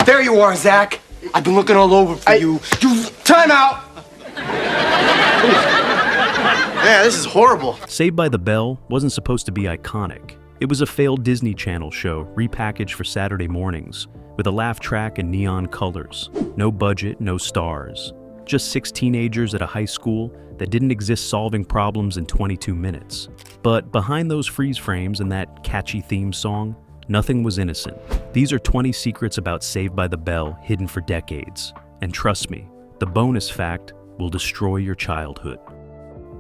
There you are, Zach. I've been looking all over for you. Time out! Yeah, this is horrible. Saved by the Bell wasn't supposed to be iconic. It was a failed Disney Channel show repackaged for Saturday mornings, with a laugh track and neon colors. No budget, no stars. Just 6 teenagers at a high school that didn't exist solving problems in 22 minutes. But behind those freeze frames and that catchy theme song, nothing was innocent. These are 20 secrets about Saved by the Bell hidden for decades. And trust me, the bonus fact will destroy your childhood.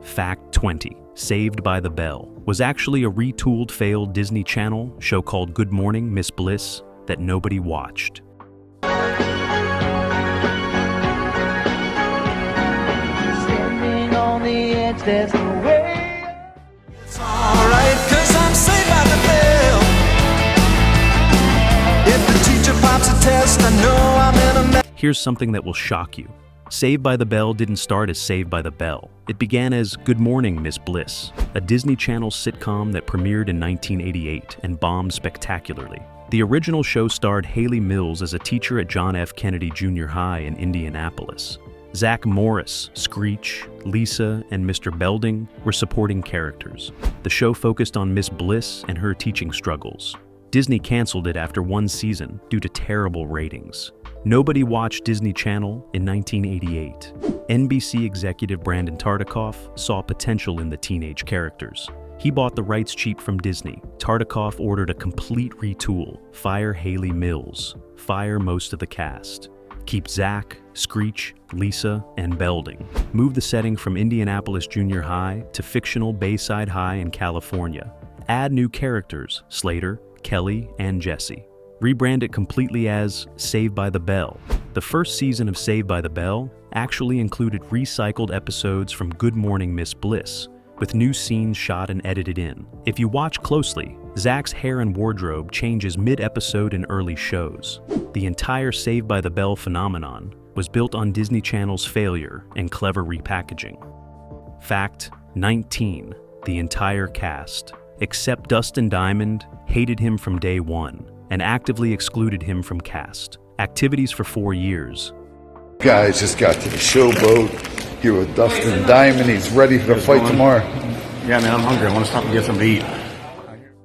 Fact 20. Saved by the Bell was actually a retooled failed Disney Channel show called Good Morning, Miss Bliss that nobody watched. Standing on the edge, there's no way. It's alright, 'cause I'm saved by the bell. If the teacher pops a test, I know I'm in a mess. Here's something that will shock you. Saved by the Bell didn't start as Saved by the Bell. It began as Good Morning, Miss Bliss, a Disney Channel sitcom that premiered in 1988 and bombed spectacularly. The original show starred Haley Mills as a teacher at John F. Kennedy Jr. High in Indianapolis. Zach Morris, Screech, Lisa, and Mr. Belding were supporting characters. The show focused on Miss Bliss and her teaching struggles. Disney canceled it after 1 season due to terrible ratings. Nobody watched Disney Channel in 1988. NBC executive Brandon Tartikoff saw potential in the teenage characters. He bought the rights cheap from Disney. Tartikoff ordered a complete retool. Fire Haley Mills. Fire most of the cast. Keep Zach, Screech, Lisa, and Belding. Move the setting from Indianapolis Junior High to fictional Bayside High in California. Add new characters, Slater, Kelly, and Jesse. Rebrand it completely as Saved by the Bell. The first season of Saved by the Bell actually included recycled episodes from Good Morning, Miss Bliss, with new scenes shot and edited in. If you watch closely, Zach's hair and wardrobe changes mid-episode in early shows. The entire Saved by the Bell phenomenon was built on Disney Channel's failure and clever repackaging. Fact 19. The entire cast, except Dustin Diamond, hated him from day one and actively excluded him from cast. Activities for 4 years. Guys just got to the showboat here with Dustin Diamond. He's ready for the fight tomorrow. Yeah, man, I'm hungry. I want to stop and get something to eat.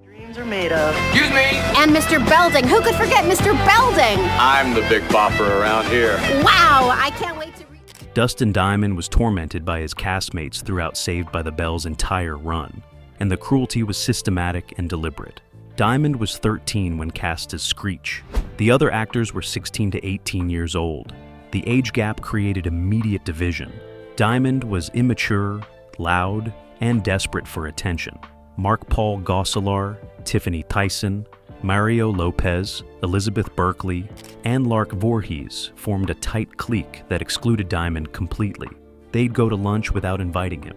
Dreams are made of. Excuse me! And Mr. Belding. Who could forget Mr. Belding? I'm the big bopper around here. Wow, I can't wait to read. Dustin Diamond was tormented by his castmates throughout Saved by the Bell's entire run, and the cruelty was systematic and deliberate. Diamond was 13 when cast as Screech. The other actors were 16 to 18 years old. The age gap created immediate division. Diamond was immature, loud, and desperate for attention. Mark Paul Gosselaar, Tiffany Tyson, Mario Lopez, Elizabeth Berkley, and Lark Voorhees formed a tight clique that excluded Diamond completely. They'd go to lunch without inviting him.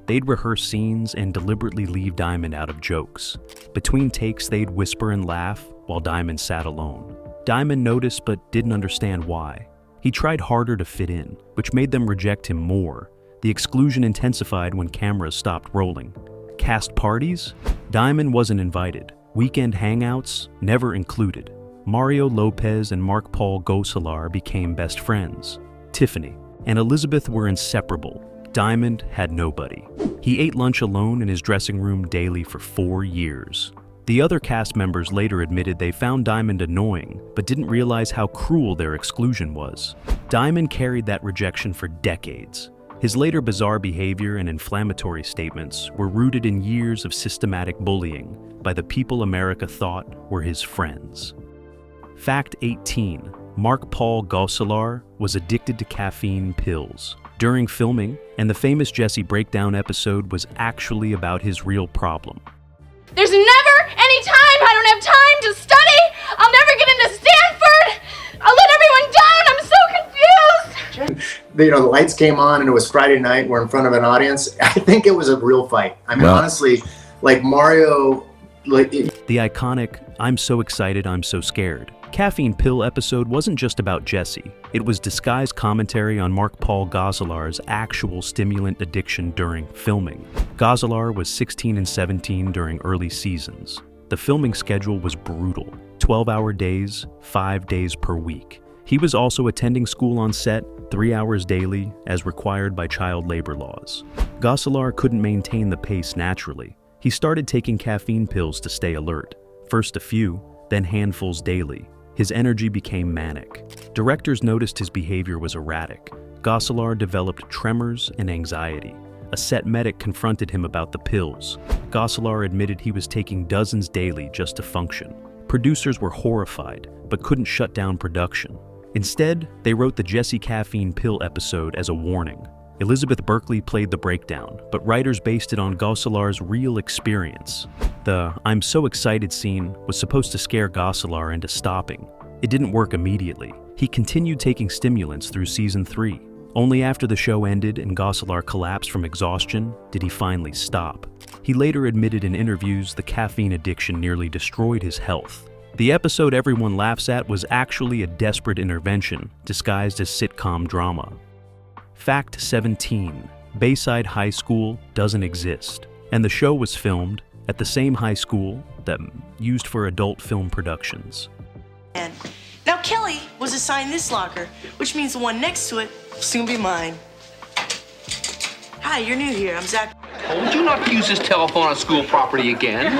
They'd rehearse scenes and deliberately leave Diamond out of jokes. Between takes, they'd whisper and laugh while Diamond sat alone. Diamond noticed but didn't understand why. He tried harder to fit in, which made them reject him more. The exclusion intensified when cameras stopped rolling. Cast parties? Diamond wasn't invited. Weekend hangouts? Never included. Mario Lopez and Mark Paul Gosselaar became best friends. Tiffany and Elizabeth were inseparable. Diamond had nobody. He ate lunch alone in his dressing room daily for 4 years. The other cast members later admitted they found Diamond annoying, but didn't realize how cruel their exclusion was. Diamond carried that rejection for decades. His later bizarre behavior and inflammatory statements were rooted in years of systematic bullying by the people America thought were his friends. Fact 18. Mark Paul Gosselaar was addicted to caffeine pills. During filming, and the famous Jesse Breakdown episode was actually about his real problem. There's never any time I don't have time to study. I'll never get into Stanford. I'll let everyone down. I'm so confused. The lights came on and it was Friday night. We're in front of an audience. I think it was a real fight. I mean, honestly, like Mario, The iconic "I'm so excited, I'm so scared" caffeine pill episode wasn't just about Jesse. It was disguised commentary on Mark Paul Gosselaar's actual stimulant addiction during filming. Gosselaar was 16 and 17 during early seasons. The filming schedule was brutal. 12-hour days, 5 days per week. He was also attending school on set 3 hours daily, as required by child labor laws. Gosselin couldn't maintain the pace naturally. He started taking caffeine pills to stay alert. First a few, then handfuls daily. His energy became manic. Directors noticed his behavior was erratic. Gosselin developed tremors and anxiety. A set medic confronted him about the pills. Gosselin admitted he was taking dozens daily just to function. Producers were horrified, but couldn't shut down production. Instead, they wrote the Jesse caffeine pill episode as a warning. Elizabeth Berkley played the breakdown, but writers based it on Gosselin's real experience. The "I'm so excited" scene was supposed to scare Gosselin into stopping. It didn't work immediately. He continued taking stimulants through season 3. Only after the show ended and Gosselin collapsed from exhaustion did he finally stop. He later admitted in interviews the caffeine addiction nearly destroyed his health. The episode everyone laughs at was actually a desperate intervention disguised as sitcom drama. Fact 17. Bayside High School doesn't exist, and the show was filmed at the same high school that used for adult film productions. Now Kelly was assigned this locker, which means the one next to it will soon be mine. Hi, you're new here. I'm Zach. Told you not to use this telephone on school property again.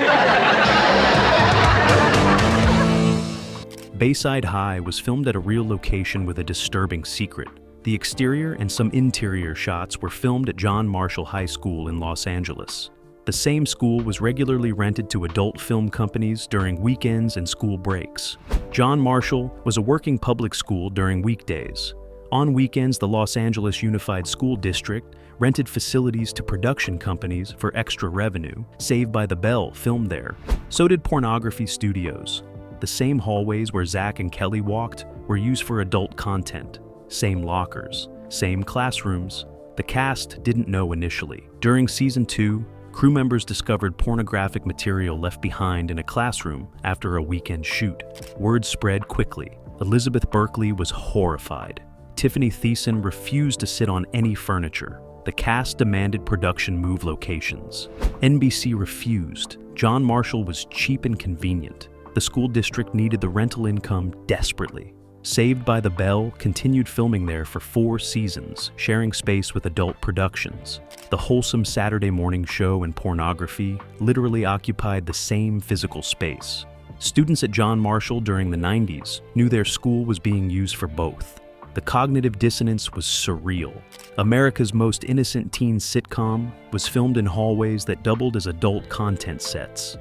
Bayside High was filmed at a real location with a disturbing secret. The exterior and some interior shots were filmed at John Marshall High School in Los Angeles. The same school was regularly rented to adult film companies during weekends and school breaks. John Marshall was a working public school during weekdays. On weekends, the Los Angeles Unified School District rented facilities to production companies for extra revenue. Saved by the Bell filmed there. So did pornography studios. The same hallways where Zach and Kelly walked were used for adult content. Same lockers, same classrooms. The cast didn't know initially. During season 2, crew members discovered pornographic material left behind in a classroom after a weekend shoot. Word spread quickly. Elizabeth Berkley was horrified. Tiffany Thiessen refused to sit on any furniture. The cast demanded production move locations. NBC refused. John Marshall was cheap and convenient. The school district needed the rental income desperately. Saved by the Bell continued filming there for 4 seasons, sharing space with adult productions. The wholesome Saturday morning show and pornography literally occupied the same physical space. Students at John Marshall during the 90s knew their school was being used for both. The cognitive dissonance was surreal. America's most innocent teen sitcom was filmed in hallways that doubled as adult content sets.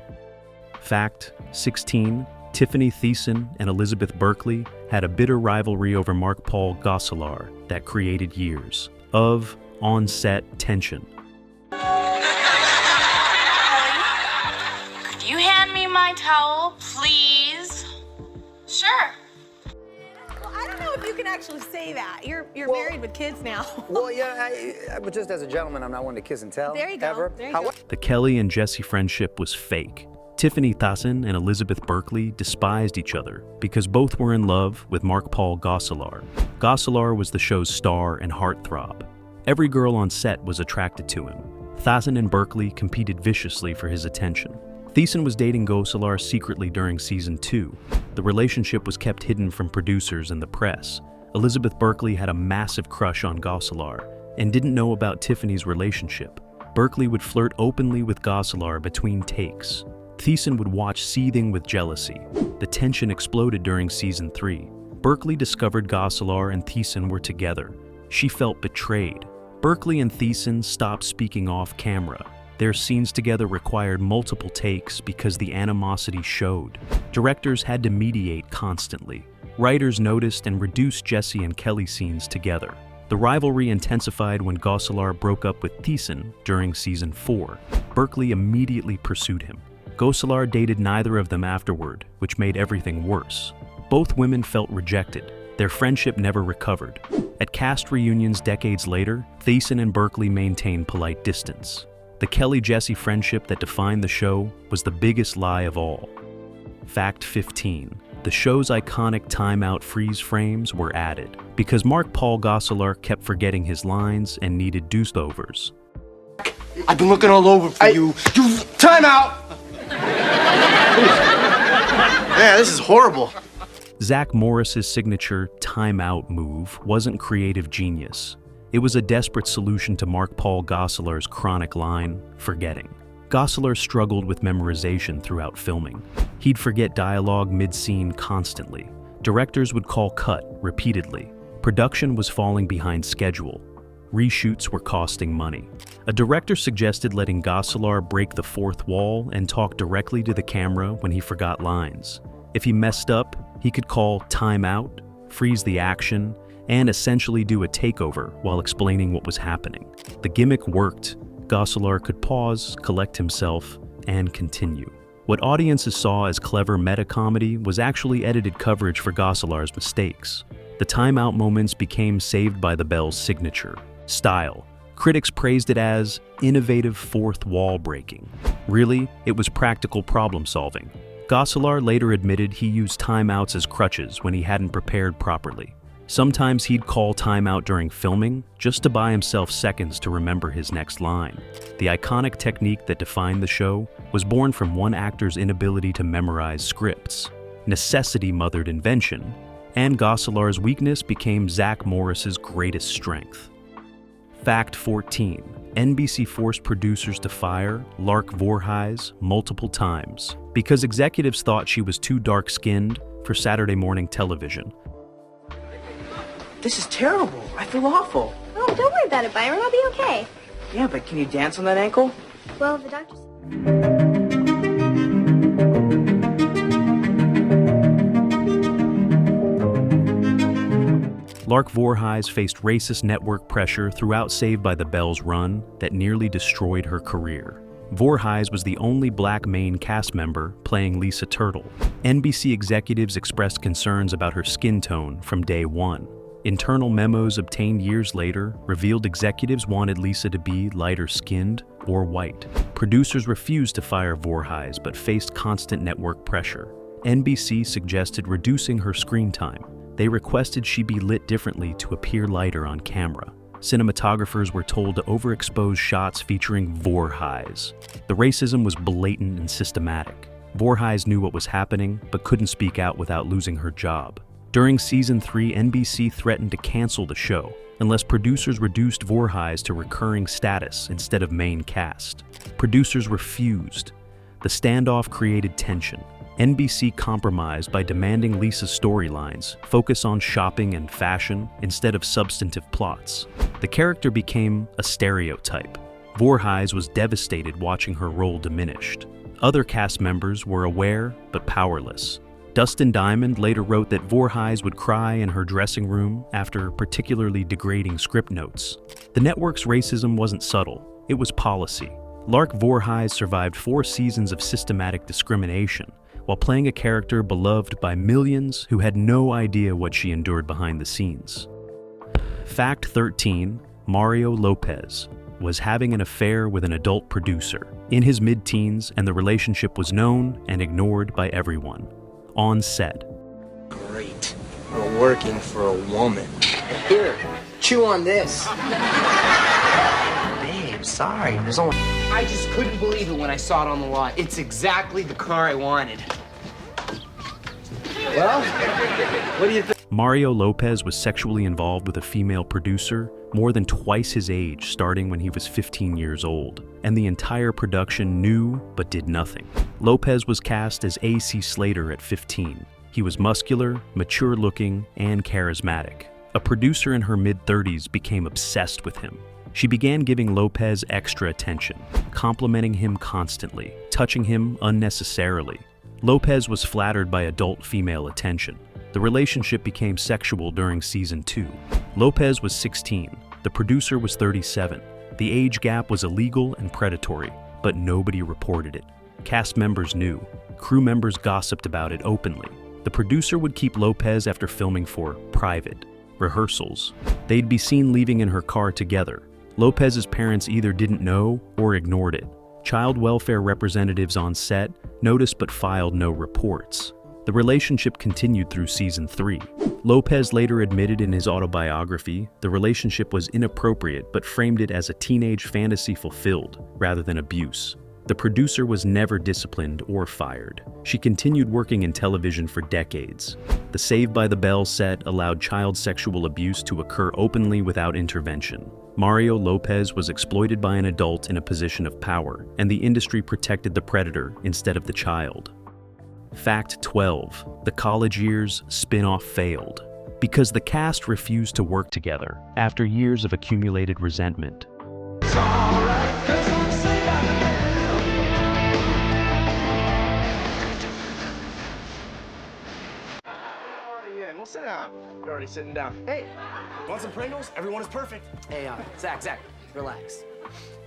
Fact 16. Tiffany Thiessen and Elizabeth Berkley had a bitter rivalry over Mark Paul Gosselaar that created years of on-set tension. Could you hand me my towel, please? Sure. Well, I don't know if you can actually say that. You're married with kids now. Well, yeah, but just as a gentleman, I'm not one to kiss and tell. There you go. Ever. There you go. The Kelly and Jesse friendship was fake. Tiffany Thiessen and Elizabeth Berkley despised each other because both were in love with Mark Paul Gosselaar. Gosselaar was the show's star and heartthrob. Every girl on set was attracted to him. Thiessen and Berkley competed viciously for his attention. Thiessen was dating Gosselaar secretly during season 2. The relationship was kept hidden from producers and the press. Elizabeth Berkley had a massive crush on Gosselaar and didn't know about Tiffany's relationship. Berkley would flirt openly with Gosselaar between takes. Thiessen would watch seething with jealousy. The tension exploded during season 3. Berkley discovered Gosselaar and Thiessen were together. She felt betrayed. Berkley and Thiessen stopped speaking off camera. Their scenes together required multiple takes because the animosity showed. Directors had to mediate constantly. Writers noticed and reduced Jesse and Kelly scenes together. The rivalry intensified when Gosselaar broke up with Thiessen during season 4. Berkley immediately pursued him. Gosselaar dated neither of them afterward, which made everything worse. Both women felt rejected. Their friendship never recovered. At cast reunions decades later, Thiessen and Berkley maintained polite distance. The Kelly-Jesse friendship that defined the show was the biggest lie of all. Fact 15. The show's iconic timeout freeze frames were added because Mark Paul Gosselaar kept forgetting his lines and needed do-overs. I've been looking all over for you. Time out! Yeah, this is horrible. Zach Morris's signature timeout move wasn't creative genius. It was a desperate solution to Mark Paul Gosselaar's chronic line, forgetting. Gosselaar struggled with memorization throughout filming. He'd forget dialogue mid-scene constantly. Directors would call cut repeatedly. Production was falling behind schedule. Reshoots were costing money. A director suggested letting Gosselaar break the fourth wall and talk directly to the camera when he forgot lines. If he messed up, he could call time out, freeze the action, and essentially do a takeover while explaining what was happening. The gimmick worked. Gosselaar could pause, collect himself, and continue. What audiences saw as clever meta-comedy was actually edited coverage for Gosselaar's mistakes. The timeout moments became Saved by the Bell's signature style. Critics praised it as innovative fourth wall breaking. Really, it was practical problem solving. Gosselaar later admitted he used timeouts as crutches when he hadn't prepared properly. Sometimes he'd call timeout during filming just to buy himself seconds to remember his next line. The iconic technique that defined the show was born from one actor's inability to memorize scripts. Necessity mothered invention, and Gosselaar's weakness became Zach Morris's greatest strength. Fact 14. NBC forced producers to fire Lark Voorhees multiple times because executives thought she was too dark-skinned for Saturday morning television. This is terrible. I feel awful. Oh, don't worry about it, Byron. I'll be okay. Yeah, but can you dance on that ankle? Well, the doctor... Lark Voorhees faced racist network pressure throughout Saved by the Bell's run that nearly destroyed her career. Voorhees was the only black main cast member playing Lisa Turtle. NBC executives expressed concerns about her skin tone from day one. Internal memos obtained years later revealed executives wanted Lisa to be lighter-skinned or white. Producers refused to fire Voorhees but faced constant network pressure. NBC suggested reducing her screen time. They requested she be lit differently to appear lighter on camera. Cinematographers were told to overexpose shots featuring Voorhees. The racism was blatant and systematic. Voorhees knew what was happening but couldn't speak out without losing her job. During Season 3, NBC threatened to cancel the show unless producers reduced Voorhees to recurring status instead of main cast. Producers refused. The standoff created tension. NBC compromised by demanding Lisa's storylines focus on shopping and fashion instead of substantive plots. The character became a stereotype. Voorhees was devastated watching her role diminished. Other cast members were aware but powerless. Dustin Diamond later wrote that Voorhees would cry in her dressing room after particularly degrading script notes. The network's racism wasn't subtle, it was policy. Lark Voorhees survived 4 seasons of systematic discrimination, while playing a character beloved by millions who had no idea what she endured behind the scenes. Fact 13. Mario Lopez was having an affair with an adult producer in his mid-teens, and the relationship was known and ignored by everyone. On set. Great. We're working for a woman. Here, chew on this. Babe, sorry. There's only... I just couldn't believe it when I saw it on the lot. It's exactly the car I wanted. Well, what do you think? Mario Lopez was sexually involved with a female producer more than twice his age, starting when he was 15 years old, and the entire production knew but did nothing. Lopez was cast as A.C. Slater at 15. He was muscular, mature-looking, and charismatic. A producer in her mid-30s became obsessed with him. She began giving Lopez extra attention, complimenting him constantly, touching him unnecessarily. Lopez was flattered by adult female attention. The relationship became sexual during Season 2. Lopez was 16. The producer was 37. The age gap was illegal and predatory, but nobody reported it. Cast members knew. Crew members gossiped about it openly. The producer would keep Lopez after filming for private rehearsals. They'd be seen leaving in her car together. Lopez's parents either didn't know or ignored it. Child welfare representatives on set noticed but filed no reports. The relationship continued through Season 3. Lopez later admitted in his autobiography the relationship was inappropriate but framed it as a teenage fantasy fulfilled rather than abuse. The producer was never disciplined or fired. She continued working in television for decades. The Saved by the Bell set allowed child sexual abuse to occur openly without intervention. Mario Lopez was exploited by an adult in a position of power, and the industry protected the predator instead of the child. Fact 12. The College Years spin-off failed because the cast refused to work together after years of accumulated resentment. We'll sit down. You're already sitting down. Hey, want some Pringles? Everyone is perfect. Hey, Zach, relax.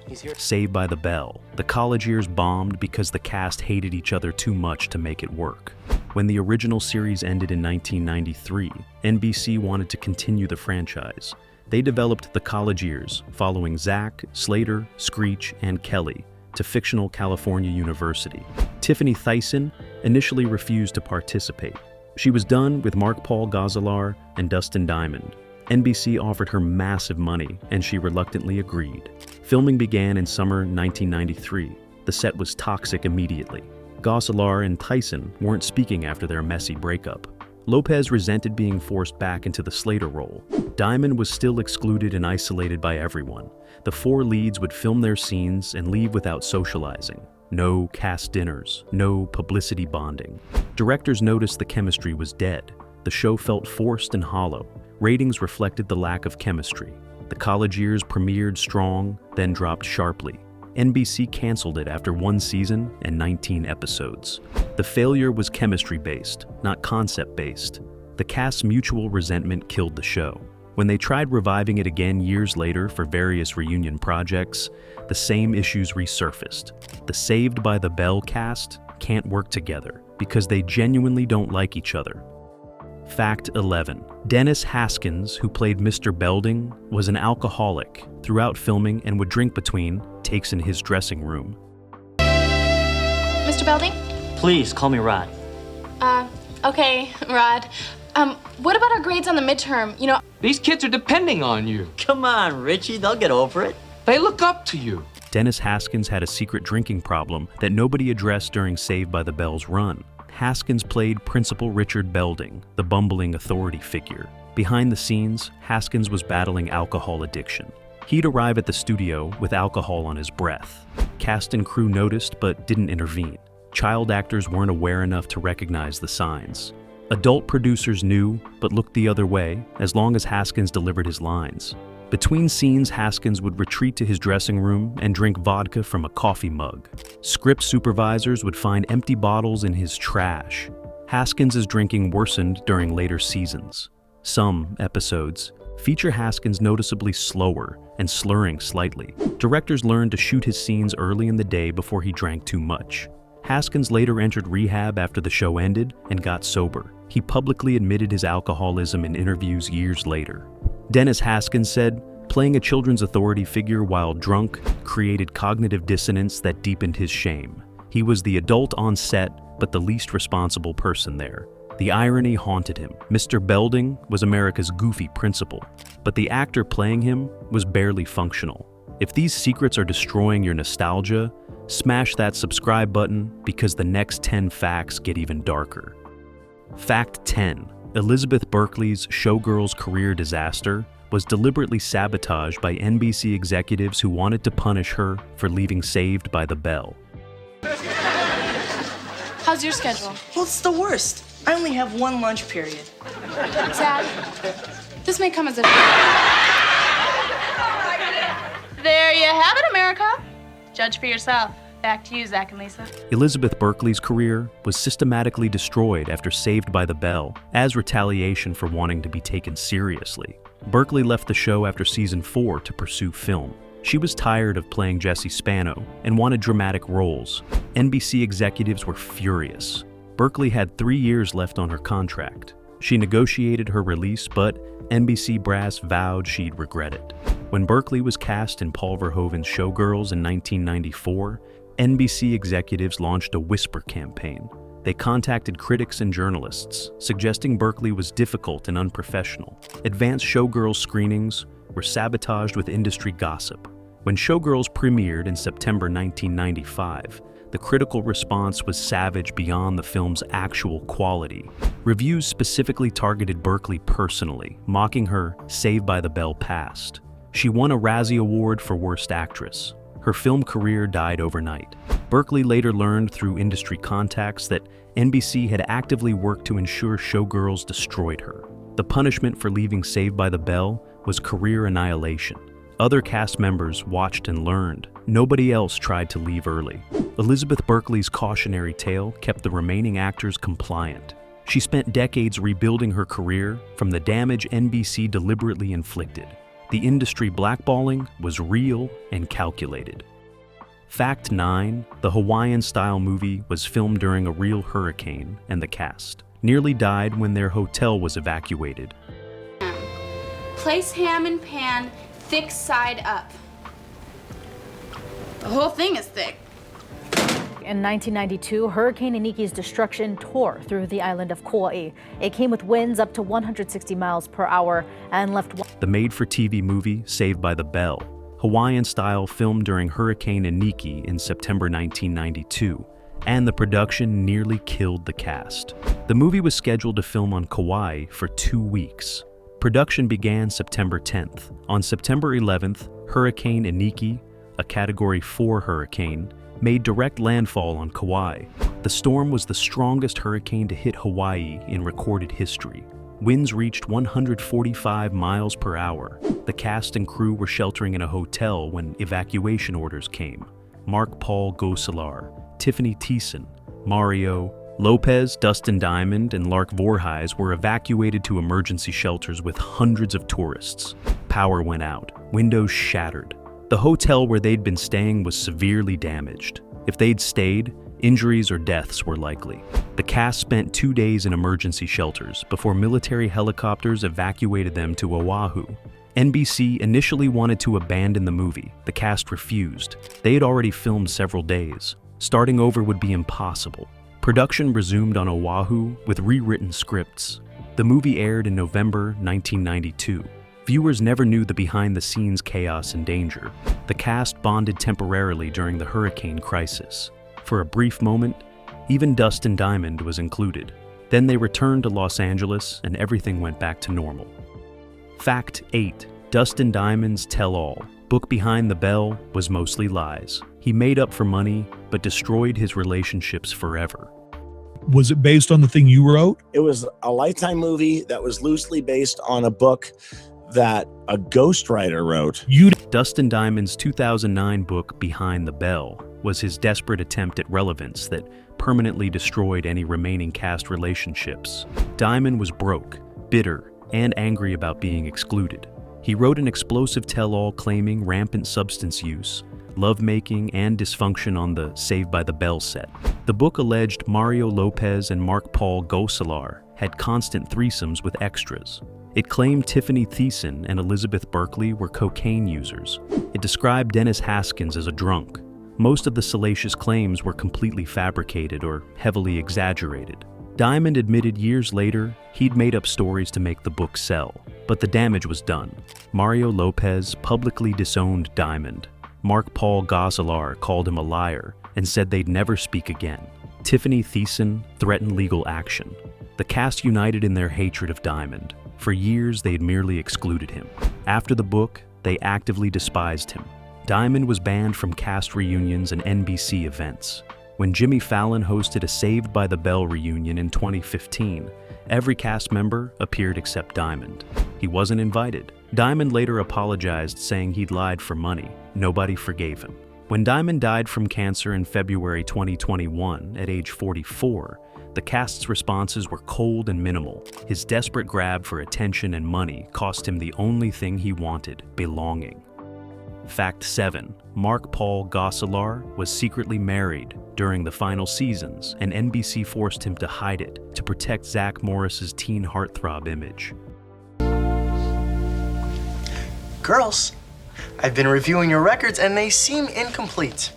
He's here. Saved by the Bell. The College Years bombed because the cast hated each other too much to make it work. When the original series ended in 1993, NBC wanted to continue the franchise. They developed The College Years, following Zach, Slater, Screech, and Kelly to fictional California University. Tiffany Thyssen initially refused to participate. She was done with Mark Paul Gosselaar and Dustin Diamond. NBC offered her massive money, and she reluctantly agreed. Filming began in summer 1993. The set was toxic immediately. Gosselaar and Thyssen weren't speaking after their messy breakup. Lopez resented being forced back into the Slater role. Diamond was still excluded and isolated by everyone. The four leads would film their scenes and leave without socializing. No cast dinners, no publicity bonding. Directors noticed the chemistry was dead. The show felt forced and hollow. Ratings reflected the lack of chemistry. The College Years premiered strong, then dropped sharply. NBC canceled it after 1 season and 19 episodes. The failure was chemistry-based, not concept-based. The cast's mutual resentment killed the show. When they tried reviving it again years later for various reunion projects, the same issues resurfaced. The Saved by the Bell cast can't work together because they genuinely don't like each other. Fact 11. Dennis Haskins, who played Mr. Belding, was an alcoholic throughout filming and would drink between takes in his dressing room. Mr. Belding? Please, call me Rod. Okay, Rod. What about our grades on the midterm? You know, These kids are depending on you. Come on, Richie, they'll get over it. They look up to you. Dennis Haskins had a secret drinking problem that nobody addressed during Saved by the Bell's run. Haskins played Principal Richard Belding, the bumbling authority figure. Behind the scenes, Haskins was battling alcohol addiction. He'd arrive at the studio with alcohol on his breath. Cast and crew noticed but didn't intervene. Child actors weren't aware enough to recognize the signs. Adult producers knew but looked the other way as long as Haskins delivered his lines. Between scenes, Haskins would retreat to his dressing room and drink vodka from a coffee mug. Script supervisors would find empty bottles in his trash. Haskins' drinking worsened during later seasons. Some episodes feature Haskins noticeably slower and slurring slightly. Directors learned to shoot his scenes early in the day before he drank too much. Haskins later entered rehab after the show ended and got sober. He publicly admitted his alcoholism in interviews years later. Dennis Haskins said, "Playing a children's authority figure while drunk created cognitive dissonance that deepened his shame. He was the adult on set, but the least responsible person there. The irony haunted him. Mr. Belding was America's goofy principal, but the actor playing him was barely functional. If these secrets are destroying your nostalgia, smash that subscribe button because the next 10 facts get even darker." Fact 10. Elizabeth Berkley's Showgirls career disaster was deliberately sabotaged by NBC executives who wanted to punish her for leaving Saved by the Bell. how's your schedule? Well, it's the worst. I only have 1 lunch period. Sad. This may come as a... There you have it, America. Judge for yourself. Back to you, Zach and Lisa. Elizabeth Berkley's career was systematically destroyed after Saved by the Bell as retaliation for wanting to be taken seriously. Berkley left the show after season 4 to pursue film. She was tired of playing Jessie Spano and wanted dramatic roles. NBC executives were furious. Berkley had 3 years left on her contract. She negotiated her release, but NBC brass vowed she'd regret it. When Berkley was cast in Paul Verhoeven's Showgirls in 1994, NBC executives launched a whisper campaign. They contacted critics and journalists, suggesting Berkley was difficult and unprofessional. Advanced Showgirls screenings were sabotaged with industry gossip. When Showgirls premiered in September 1995, the critical response was savage beyond the film's actual quality. Reviews specifically targeted Berkley personally, mocking her Saved by the Bell past. She won a Razzie Award for Worst Actress. Her film career died overnight. Berkley later learned through industry contacts that NBC had actively worked to ensure Showgirls destroyed her. The punishment for leaving Saved by the Bell was career annihilation. Other cast members watched and learned. Nobody else tried to leave early. Elizabeth Berkley's cautionary tale kept the remaining actors compliant. She spent decades rebuilding her career from the damage NBC deliberately inflicted. The industry blackballing was real and calculated. Fact 9, the Hawaiian-style movie was filmed during a real hurricane, and the cast nearly died when their hotel was evacuated. Place ham in pan, thick side up. The whole thing is thick. In 1992, Hurricane Iniki's destruction tore through the island of Kauai. It came with winds up to 160 miles per hour and left... The made-for-TV movie Saved by the Bell, Hawaiian-style, filmed during Hurricane Iniki in September 1992, and the production nearly killed the cast. The movie was scheduled to film on Kauai for 2 weeks. Production began September 10th. On September 11th, Hurricane Iniki, a Category 4 hurricane, made direct landfall on Kauai. The storm was the strongest hurricane to hit Hawaii in recorded history. Winds reached 145 miles per hour. The cast and crew were sheltering in a hotel when evacuation orders came. Mark Paul Gosselaar, Tiffany Thiessen, Mario Lopez, Dustin Diamond, and Lark Voorhees were evacuated to emergency shelters with hundreds of tourists. Power went out. Windows shattered. The hotel where they'd been staying was severely damaged. If they'd stayed, injuries or deaths were likely. The cast spent 2 days in emergency shelters before military helicopters evacuated them to Oahu. NBC initially wanted to abandon the movie. The cast refused. They had already filmed several days. Starting over would be impossible. Production resumed on Oahu with rewritten scripts. The movie aired in November 1992. Viewers never knew the behind-the-scenes chaos and danger. The cast bonded temporarily during the hurricane crisis. For a brief moment, even Dustin Diamond was included. Then they returned to Los Angeles and everything went back to normal. Fact 8. Dustin Diamond's tell-all, book Behind the Bell, was mostly lies. He made up for money, but destroyed his relationships forever. Was it based on the thing you wrote? It was a Lifetime movie that was loosely based on a book that a ghostwriter wrote. Dustin Diamond's 2009 book Behind the Bell was his desperate attempt at relevance that permanently destroyed any remaining cast relationships. Diamond was broke, bitter, and angry about being excluded. He wrote an explosive tell-all claiming rampant substance use, lovemaking, and dysfunction on the Saved by the Bell set. The book alleged Mario Lopez and Mark Paul Gosselaar had constant threesomes with extras. It claimed Tiffany Thiessen and Elizabeth Berkley were cocaine users. It described Dennis Haskins as a drunk. Most of the salacious claims were completely fabricated or heavily exaggerated. Diamond admitted years later he'd made up stories to make the book sell, but the damage was done. Mario Lopez publicly disowned Diamond. Mark Paul Gosselaar called him a liar and said they'd never speak again. Tiffany Thiessen threatened legal action. The cast united in their hatred of Diamond. For years, they had merely excluded him. After the book, they actively despised him. Diamond was banned from cast reunions and NBC events. When Jimmy Fallon hosted a Saved by the Bell reunion in 2015, every cast member appeared except Diamond. He wasn't invited. Diamond later apologized, saying he'd lied for money. Nobody forgave him. When Diamond died from cancer in February 2021 at age 44, the cast's responses were cold and minimal. His desperate grab for attention and money cost him the only thing he wanted: belonging. Fact 7. Mark Paul Gosselaar was secretly married during the final seasons, and NBC forced him to hide it to protect Zach Morris's teen heartthrob image. Girls, I've been reviewing your records and they seem incomplete.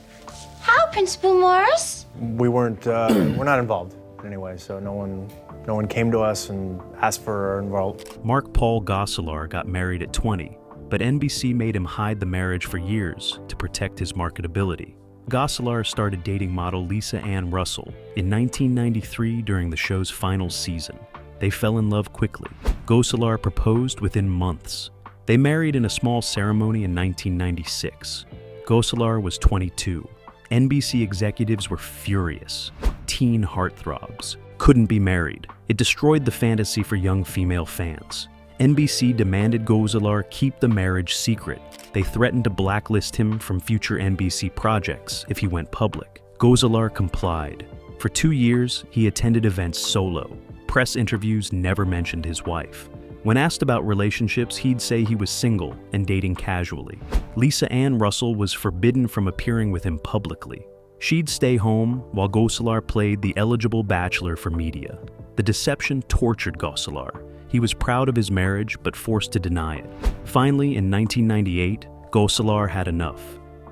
How, Principal Morris? We're not involved anyway, so no one came to us and asked for our involvement. Mark Paul Gosselaar got married at 20, but NBC made him hide the marriage for years to protect his marketability. Gosselin started dating model Lisa Ann Russell in 1993 during the show's final season. They fell in love quickly. Gosselin proposed within months. They married in a small ceremony in 1996. Gosselin was 22. NBC executives were furious. Teen heartthrobs couldn't be married. It destroyed the fantasy for young female fans. NBC demanded Gosselin keep the marriage secret. They threatened to blacklist him from future NBC projects if he went public. Gosselin complied. For 2 years, he attended events solo. Press interviews never mentioned his wife. When asked about relationships, he'd say he was single and dating casually. Lisa Ann Russell was forbidden from appearing with him publicly. She'd stay home while Gosselin played the eligible bachelor for media. The deception tortured Gosselin. He was proud of his marriage, but forced to deny it. Finally, in 1998, Gosselin had enough.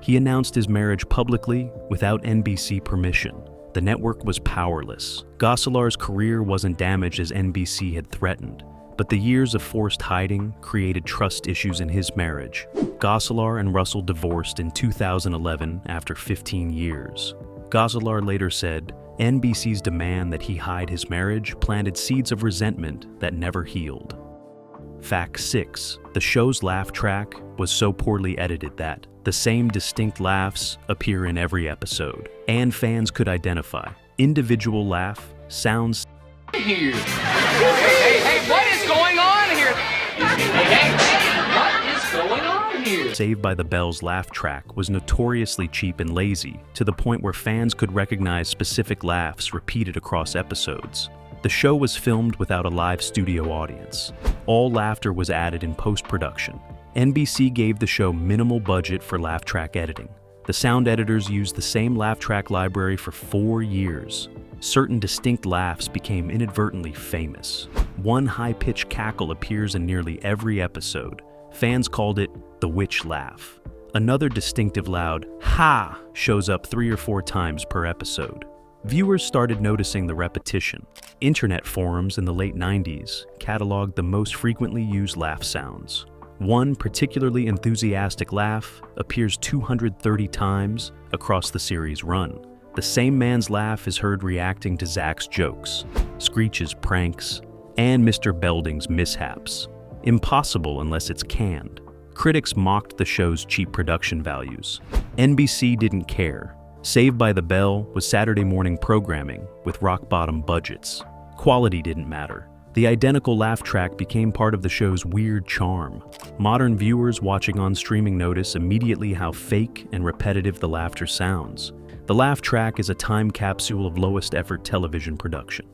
He announced his marriage publicly without NBC permission. The network was powerless. Gosselin's career wasn't damaged as NBC had threatened, but the years of forced hiding created trust issues in his marriage. Gosselin and Russell divorced in 2011 after 15 years. Gosselin later said, NBC's demand that he hide his marriage planted seeds of resentment that never healed. Fact 6. The show's laugh track was so poorly edited that the same distinct laughs appear in every episode, and fans could identify individual laugh sounds Here. Hey, what is going on here? Hey, what is going on here? Saved by the Bell's laugh track was notoriously cheap and lazy, to the point where fans could recognize specific laughs repeated across episodes. The show was filmed without a live studio audience. All laughter was added in post-production. NBC gave the show minimal budget for laugh track editing. The sound editors used the same laugh track library for 4 years. Certain distinct laughs became inadvertently famous. One high-pitched cackle appears in nearly every episode. Fans called it the witch laugh. Another distinctive loud "ha" shows up 3 or 4 times per episode. Viewers started noticing the repetition. Internet forums in the late 90s cataloged the most frequently used laugh sounds. One particularly enthusiastic laugh appears 230 times across the series' run. The same man's laugh is heard reacting to Zach's jokes, Screech's pranks, and Mr. Belding's mishaps. Impossible unless it's canned. Critics mocked the show's cheap production values. NBC didn't care. Saved by the Bell was Saturday morning programming with rock-bottom budgets. Quality didn't matter. The identical laugh track became part of the show's weird charm. Modern viewers watching on streaming notice immediately how fake and repetitive the laughter sounds. The laugh track is a time capsule of lowest-effort television production.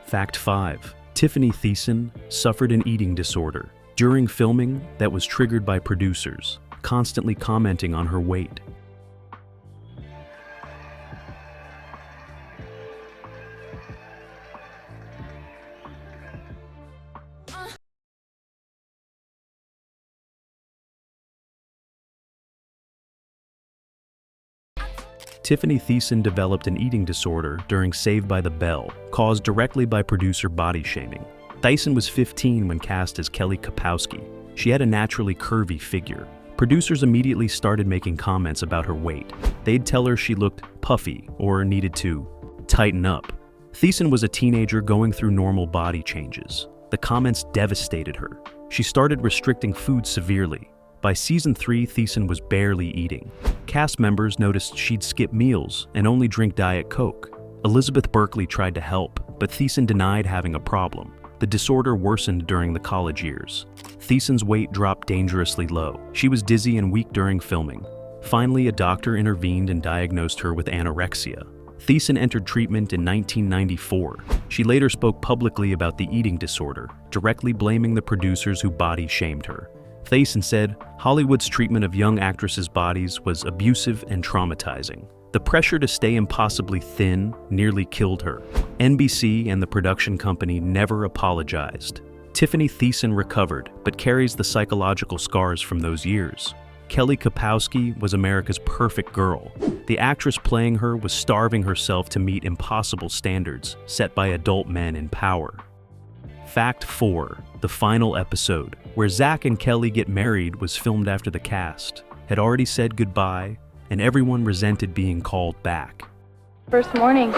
Fact 5. Tiffany Thiessen suffered an eating disorder during filming that was triggered by producers, constantly commenting on her weight. Tiffany Thiessen developed an eating disorder during Saved by the Bell, caused directly by producer body shaming. Thiessen was 15 when cast as Kelly Kapowski. She had a naturally curvy figure. Producers immediately started making comments about her weight. They'd tell her she looked puffy or needed to tighten up. Thiessen was a teenager going through normal body changes. The comments devastated her. She started restricting food severely. By season 3, Thiessen was barely eating. Cast members noticed she'd skip meals and only drink Diet Coke. Elizabeth Berkley tried to help, but Thiessen denied having a problem. The disorder worsened during the college years. Thiessen's weight dropped dangerously low. She was dizzy and weak during filming. Finally, a doctor intervened and diagnosed her with anorexia. Thiessen entered treatment in 1994. She later spoke publicly about the eating disorder, directly blaming the producers who body shamed her. Thiessen said, Hollywood's treatment of young actresses' bodies was abusive and traumatizing. The pressure to stay impossibly thin nearly killed her. NBC and the production company never apologized. Tiffany Thiessen recovered, but carries the psychological scars from those years. Kelly Kapowski was America's perfect girl. The actress playing her was starving herself to meet impossible standards set by adult men in power. Fact 4. The final episode, where Zach and Kelly get married, was filmed after the cast had already said goodbye, and everyone resented being called back. First morning.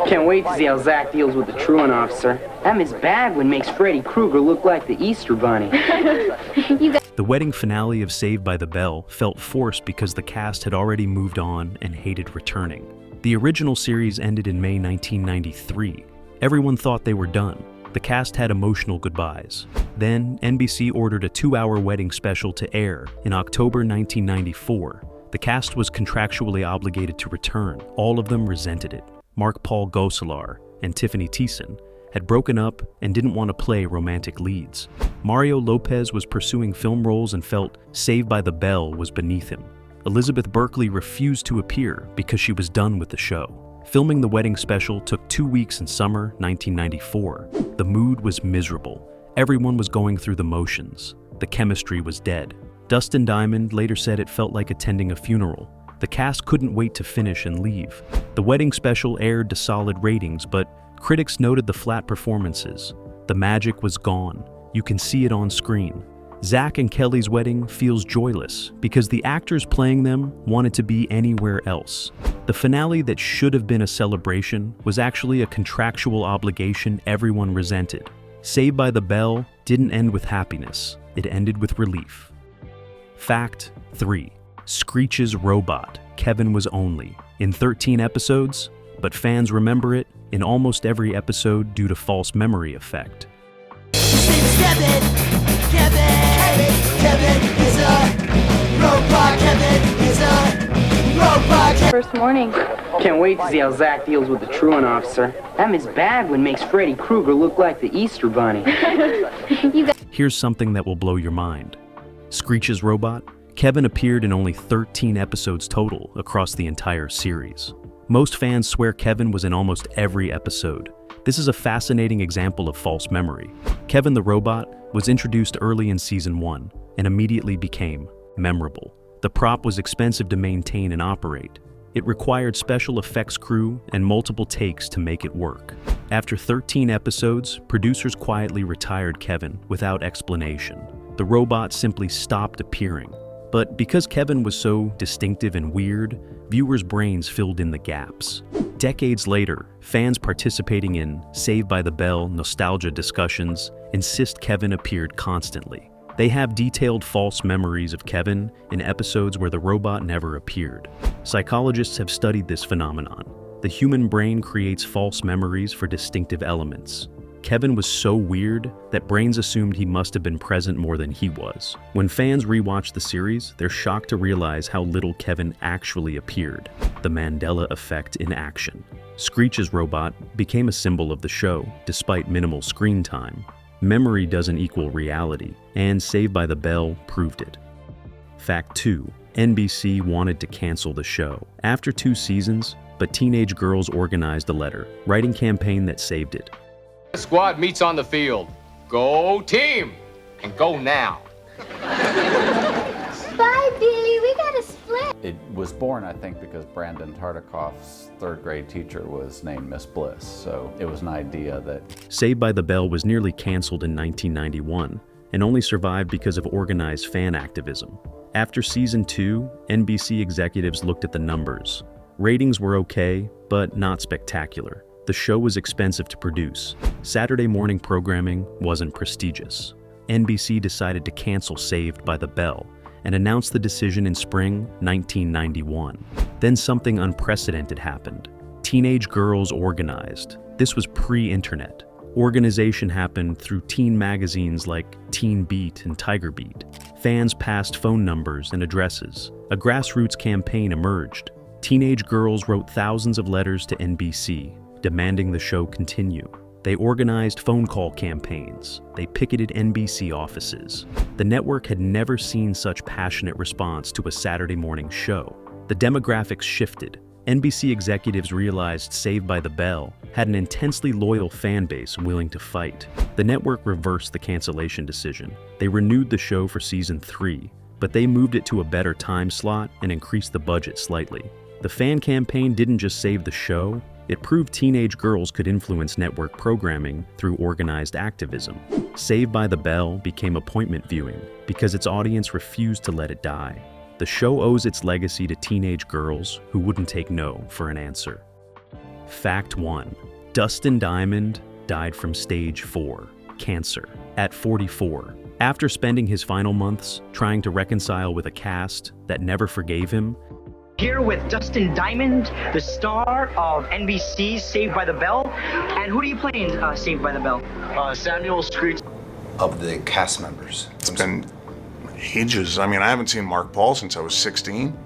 Can't wait to see how Zach deals with the truant officer. That Miss Bagwin makes Freddy Krueger look like the Easter Bunny. The wedding finale of Saved by the Bell felt forced because the cast had already moved on and hated returning. The original series ended in May 1993. Everyone thought they were done. The cast had emotional goodbyes. Then, NBC ordered a 2-hour wedding special to air in October 1994. The cast was contractually obligated to return. All of them resented it. Mark Paul Gosselaar and Tiffany Thiessen had broken up and didn't want to play romantic leads. Mario Lopez was pursuing film roles and felt Saved by the Bell was beneath him. Elizabeth Berkley refused to appear because she was done with the show. Filming the wedding special took 2 weeks in summer 1994. The mood was miserable. Everyone was going through the motions. The chemistry was dead. Dustin Diamond later said it felt like attending a funeral. The cast couldn't wait to finish and leave. The wedding special aired to solid ratings, but critics noted the flat performances. The magic was gone. You can see it on screen. Zach and Kelly's wedding feels joyless because the actors playing them wanted to be anywhere else. The finale that should have been a celebration was actually a contractual obligation everyone resented. Saved by the Bell didn't end with happiness. It ended with relief. Fact 3. Screech's robot, Kevin was only in 13 episodes, but fans remember it in almost every episode due to false memory effect. Kevin is a robot. Kevin is a robot. First morning. Can't wait to see how Zach deals with the truant officer. That Miss Bagwin makes Freddy Krueger look like the Easter Bunny. Here's something that will blow your mind. Screech's robot, Kevin appeared in only 13 episodes total across the entire series. Most fans swear Kevin was in almost every episode. This is a fascinating example of false memory. Kevin the robot was introduced early in season 1 and immediately became memorable. The prop was expensive to maintain and operate. It required special effects crew and multiple takes to make it work. After 13 episodes, producers quietly retired Kevin without explanation. The robot simply stopped appearing. But because Kevin was so distinctive and weird, viewers' brains filled in the gaps. Decades later, fans participating in Saved by the Bell nostalgia discussions insist Kevin appeared constantly. They have detailed false memories of Kevin in episodes where the robot never appeared. Psychologists have studied this phenomenon. The human brain creates false memories for distinctive elements. Kevin was so weird that brains assumed he must have been present more than he was. When fans rewatch the series, they're shocked to realize how little Kevin actually appeared. The Mandela effect in action. Screech's robot became a symbol of the show, despite minimal screen time. Memory doesn't equal reality, and Saved by the Bell proved it. Fact 2. NBC wanted to cancel the show after 2 seasons, but teenage girls organized a letter-writing campaign that saved it. The squad meets on the field. Go team! And go now. Bye, Billy. We gotta split. It was born, I think, because Brandon Tartikoff's 3rd grade teacher was named Miss Bliss, so it was an idea that... Saved by the Bell was nearly canceled in 1991 and only survived because of organized fan activism. After season 2, NBC executives looked at the numbers. Ratings were okay, but not spectacular. The show was expensive to produce. Saturday morning programming wasn't prestigious. NBC decided to cancel Saved by the Bell and announced the decision in spring 1991. Then something unprecedented happened. Teenage girls organized. This was pre-internet. Organization happened through teen magazines like Teen Beat and Tiger Beat. Fans passed phone numbers and addresses. A grassroots campaign emerged. Teenage girls wrote thousands of letters to NBC, demanding the show continue. They organized phone call campaigns. They picketed NBC offices. The network had never seen such passionate response to a Saturday morning show. The demographics shifted. NBC executives realized Saved by the Bell had an intensely loyal fan base willing to fight. The network reversed the cancellation decision. They renewed the show for season 3, but they moved it to a better time slot and increased the budget slightly. The fan campaign didn't just save the show, It proved teenage girls could influence network programming through organized activism. Saved by the Bell became appointment viewing because its audience refused to let it die. The show owes its legacy to teenage girls who wouldn't take no for an answer. Fact 1. Dustin Diamond died from stage 4, cancer, at 44. After spending his final months trying to reconcile with a cast that never forgave him. Here with Dustin Diamond, the star of NBC's Saved by the Bell. And who do you play in Saved by the Bell? Samuel Screech. Of the cast members. It's been ages. I mean, I haven't seen Mark Paul since I was 16.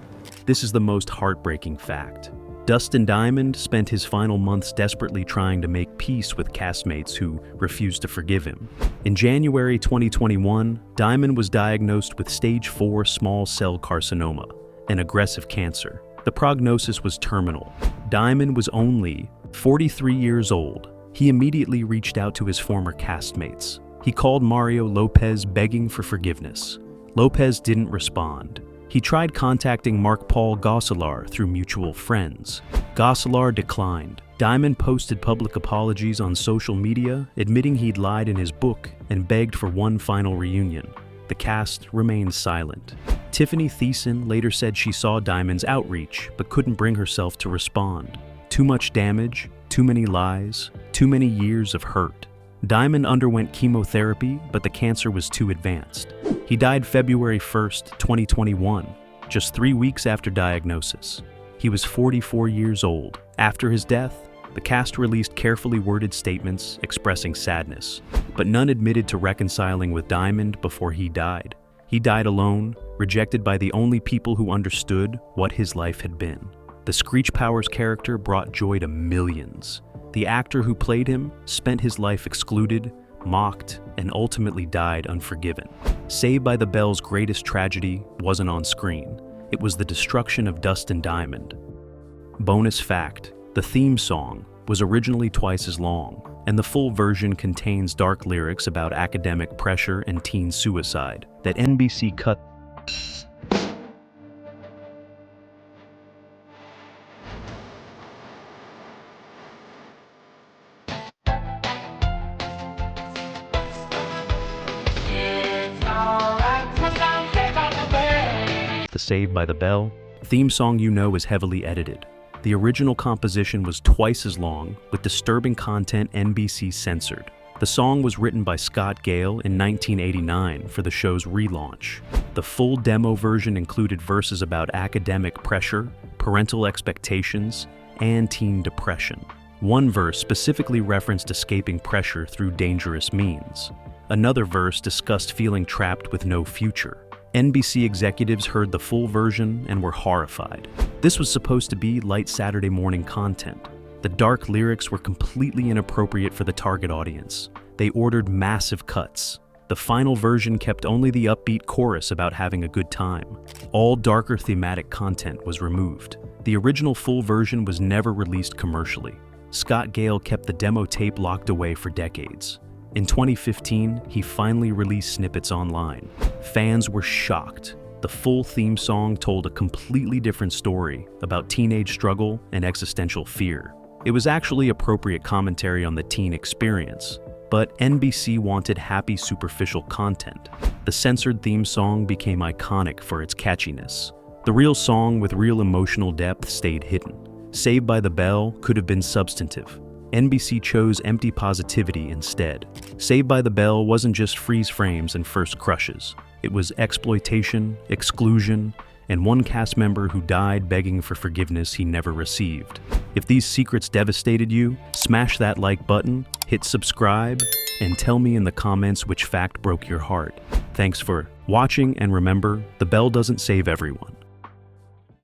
This is the most heartbreaking fact. Dustin Diamond spent his final months desperately trying to make peace with castmates who refused to forgive him. In January 2021, Diamond was diagnosed with stage 4 small cell carcinoma, an aggressive cancer. The prognosis was terminal. Diamond was only 43 years old. He immediately reached out to his former castmates. He called Mario Lopez begging for forgiveness. Lopez didn't respond. He tried contacting Mark Paul Gosselaar through mutual friends. Gosselaar declined. Diamond posted public apologies on social media, admitting he'd lied in his book and begged for one final reunion. The cast remained silent. Tiffany Thiessen later said she saw Diamond's outreach, but couldn't bring herself to respond. Too much damage, too many lies, too many years of hurt. Diamond underwent chemotherapy, but the cancer was too advanced. He died February 1st, 2021, just 3 weeks after diagnosis. He was 44 years old. After his death, the cast released carefully worded statements expressing sadness, but none admitted to reconciling with Diamond before he died. He died alone, rejected by the only people who understood what his life had been. The Screech Powers character brought joy to millions. The actor who played him spent his life excluded, mocked, and ultimately died unforgiven. Saved by the Bell's greatest tragedy wasn't on screen. It was the destruction of Dustin Diamond. Bonus fact, the theme song was originally twice as long, and the full version contains dark lyrics about academic pressure and teen suicide that NBC cut. The Saved by the Bell theme song is heavily edited. The original composition was twice as long, with disturbing content NBC censored. The song was written by Scott Gale in 1989 for the show's relaunch. The full demo version included verses about academic pressure, parental expectations, and teen depression. One verse specifically referenced escaping pressure through dangerous means. Another verse discussed feeling trapped with no future. NBC executives heard the full version and were horrified. This was supposed to be light Saturday morning content. The dark lyrics were completely inappropriate for the target audience. They ordered massive cuts. The final version kept only the upbeat chorus about having a good time. All darker thematic content was removed. The original full version was never released commercially. Scott Gale kept the demo tape locked away for decades. In 2015, he finally released snippets online. Fans were shocked. The full theme song told a completely different story about teenage struggle and existential fear. It was actually appropriate commentary on the teen experience, but NBC wanted happy, superficial content. The censored theme song became iconic for its catchiness. The real song with real emotional depth stayed hidden. Saved by the Bell could have been substantive. NBC chose empty positivity instead. Saved by the Bell wasn't just freeze frames and first crushes. It was exploitation, exclusion, and one cast member who died begging for forgiveness he never received. If these secrets devastated you, smash that like button, hit subscribe, and tell me in the comments which fact broke your heart. Thanks for watching, and remember, the bell doesn't save everyone.